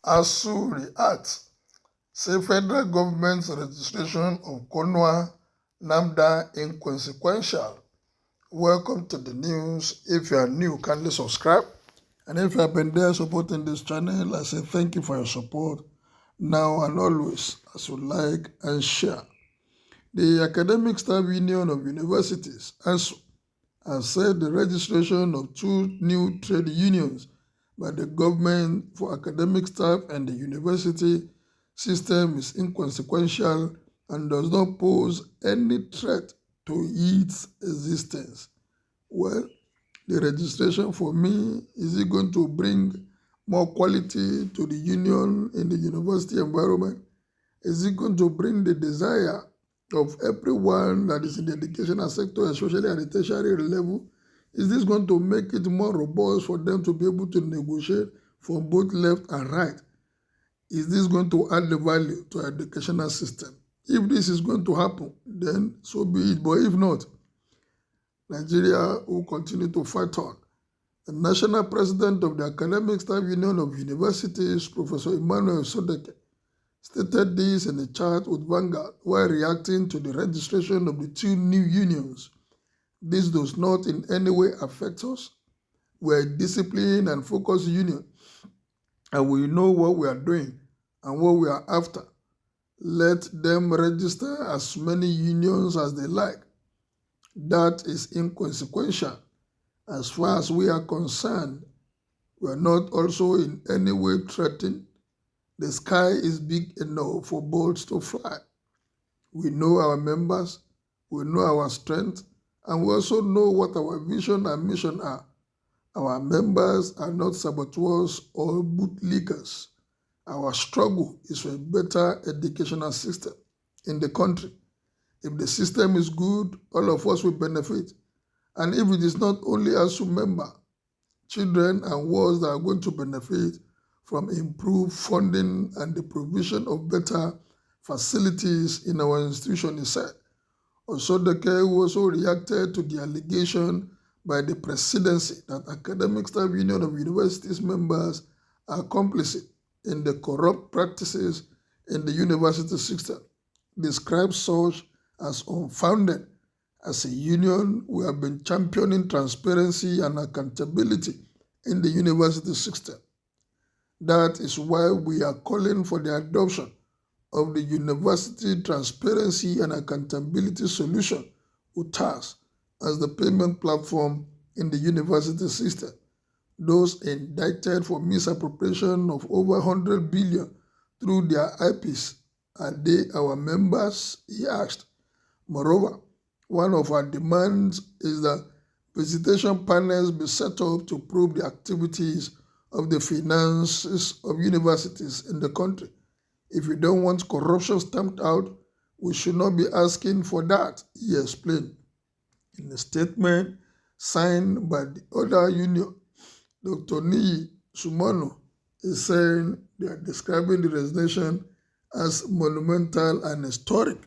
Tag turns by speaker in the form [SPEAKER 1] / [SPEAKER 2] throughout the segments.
[SPEAKER 1] Asuu reacts, say federal government's registration of Conua Namda inconsequential. Welcome to the news. If you are new, kindly subscribe. And if you have been there supporting this channel, I say thank you for your support now and always, as you like and share. The Academic Staff Union of Universities, Asuu, has said the registration of two new trade unions by the government for academic staff and the university system is inconsequential and does not pose any threat to its existence. Well, the registration for me, is it going to bring more quality to the union in the university environment? Is it going to bring the desire of everyone that is in the educational sector, especially at the tertiary level? Is this going to make it more robust for them to be able to negotiate from both left and right? Is this going to add the value to our educational system? If this is going to happen, then so be it. But if not, Nigeria will continue to fight on. The national president of the Academic Staff Union of Universities, Professor Emmanuel Sodeke, stated this in a chat with Vanguard while reacting to the registration of the two new unions. This does not in any way affect us. We are a disciplined and focused union, and we know what we are doing and what we are after. Let them register as many unions as they like. That is inconsequential. As far as we are concerned, we are not also in any way threatened. The sky is big enough for birds to fly. We know our members, we know our strength, and we also know what our vision and mission are. Our members are not saboteurs or bootlickers. Our struggle is for a better educational system in the country. If the system is good, all of us will benefit. And if it is not only Asuu member, children and wards that are going to benefit from improved funding and the provision of better facilities in our institution, he said. Osodeke also reacted to the allegation by the presidency that Academic Staff Union of Universities members are complicit in the corrupt practices in the university system, described such as unfounded. As a union, we have been championing transparency and accountability in the university system. That is why we are calling for the adoption of the University Transparency and Accountability Solution, UTAS, as the payment platform in the university system. Those indicted for misappropriation of over 100 billion through their IPs, are they our members? He asked. Moreover, one of our demands is that visitation panels be set up to probe the activities of the finances of universities in the country. If we don't want corruption stamped out, we should not be asking for that, he explained. In a statement signed by the other union, Dr. Niyi Sumono is saying they are describing the resignation as monumental and historic.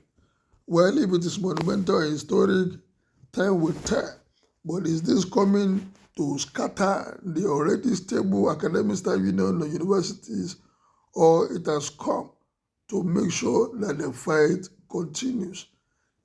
[SPEAKER 1] Well, if it is monumental and historic, time will tell. But is this coming to scatter the already stable Academic Staff Union of Universities, or it has come to make sure that the fight continues?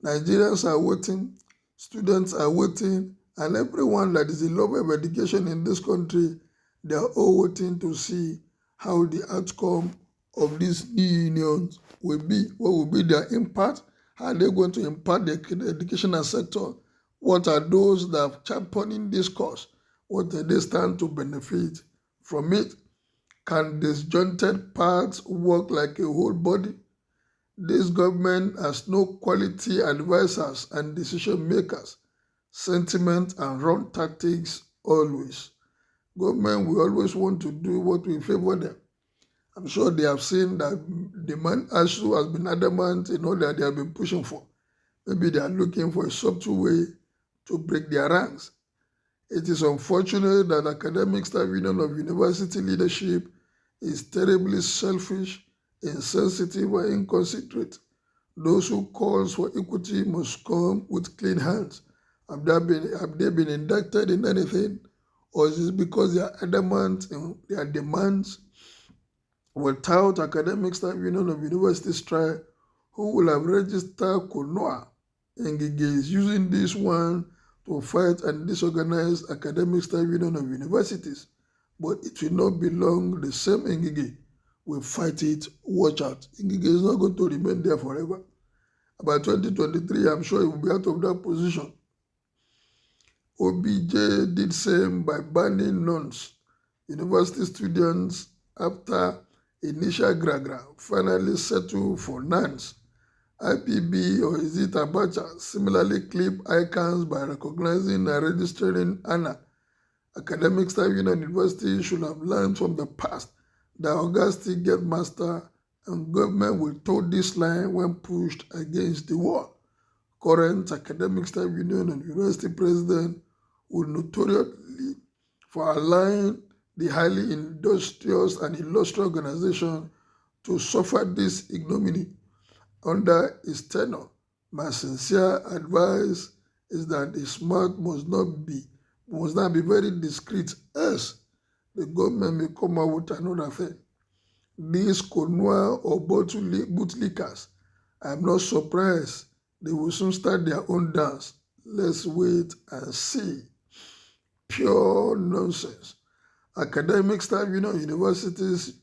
[SPEAKER 1] Nigerians are waiting, students are waiting, and everyone that is in love of education in this country, they are all waiting to see how the outcome of these new unions will be. What will be their impact? How are they going to impact the educational sector? What are those that are championing this cause? What do they stand to benefit from it? Can disjointed parts work like a whole body? This government has no quality advisors and decision makers, sentiment and wrong tactics always. Government will always want to do what will favor them. I'm sure they have seen that the man Asuu has been adamant in all that they have been pushing for. Maybe they are looking for a subtle way to break their ranks. It is unfortunate that Academic Staff Union of University leadership is terribly selfish, insensitive, and inconsiderate. Those who call for equity must come with clean hands. Have they been indicted in anything? Or is it because they are adamant in their demands? Without Academic Staff Union of University strike, who will have registered Conua? Ngige is using this one to fight and disorganize Academic Staff Union of Universities. But it will not be long. The same Ngige will fight it. Watch out. Ngige is not going to remain there forever. By 2023, I'm sure he will be out of that position. OBJ did same by banning nuns. University students, after initial gragra, finally settled for nuns. IPB, or is it Abacha, similarly clip icons by recognizing and registering ANA. Academic Staff Union University should have learned from the past that Augustine get master and government will toe this line when pushed against the wall. Current Academic Staff Union and University President will notoriously for allowing the highly industrious and illustrious organization to suffer this ignominy under his tenure. My sincere advice is that the smart must not be very discreet, else the government may come out with another thing. These Conua or bootlickers, I'm not surprised they will soon start their own dance. Let's wait and see. Pure nonsense. Academic Staff Union universities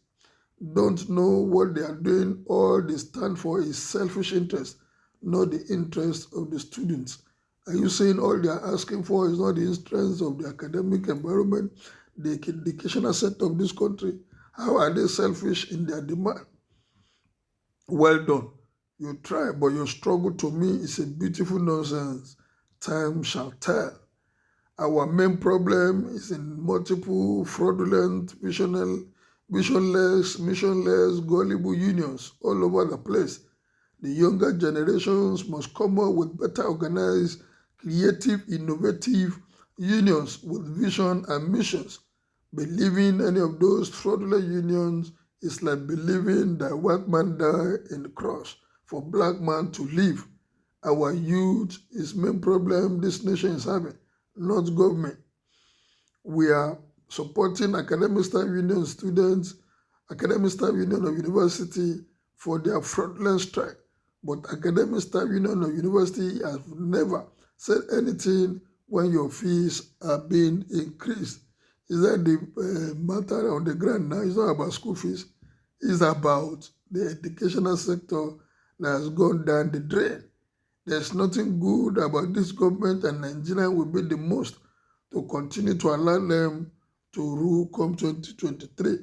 [SPEAKER 1] don't know what they are doing. All they stand for is selfish interest, not the interest of the students. Are you saying all they are asking for is not the interest of the academic environment, the educational sector of this country? How are they selfish in their demand? Well done. You try, but your struggle to me is a beautiful nonsense. Time shall tell. Our main problem is in multiple fraudulent, missionless, gullible unions all over the place. The younger generations must come up with better organized, creative, innovative unions with vision and missions. Believing any of those fraudulent unions is like believing that white man died in the cross for black man to live. Our youth is main problem this nation is having, not government. We are supporting Academic Staff Union students, Academic Staff Union of University for their fraudulent strike. But Academic Staff Union of University has never said anything when your fees are being increased. Is that the matter on the ground now? It's not about school fees. It's about the educational sector that has gone down the drain. There's nothing good about this government, and Nigeria will be the most to continue to allow them to rule come 2023.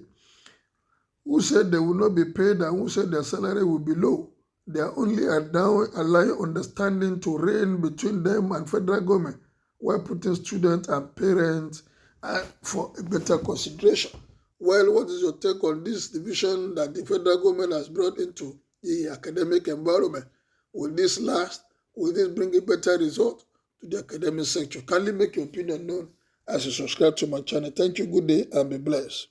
[SPEAKER 1] Who said they will not be paid and who said their salary will be low? They are only allowing understanding to reign between them and federal government while putting students and parents for a better consideration. Well, what is your take on this division that the federal government has brought into the academic environment? Will this last? Will this bring a better result to the academic sector? Kindly make your opinion known as you subscribe to my channel. Thank you, good day, and be blessed.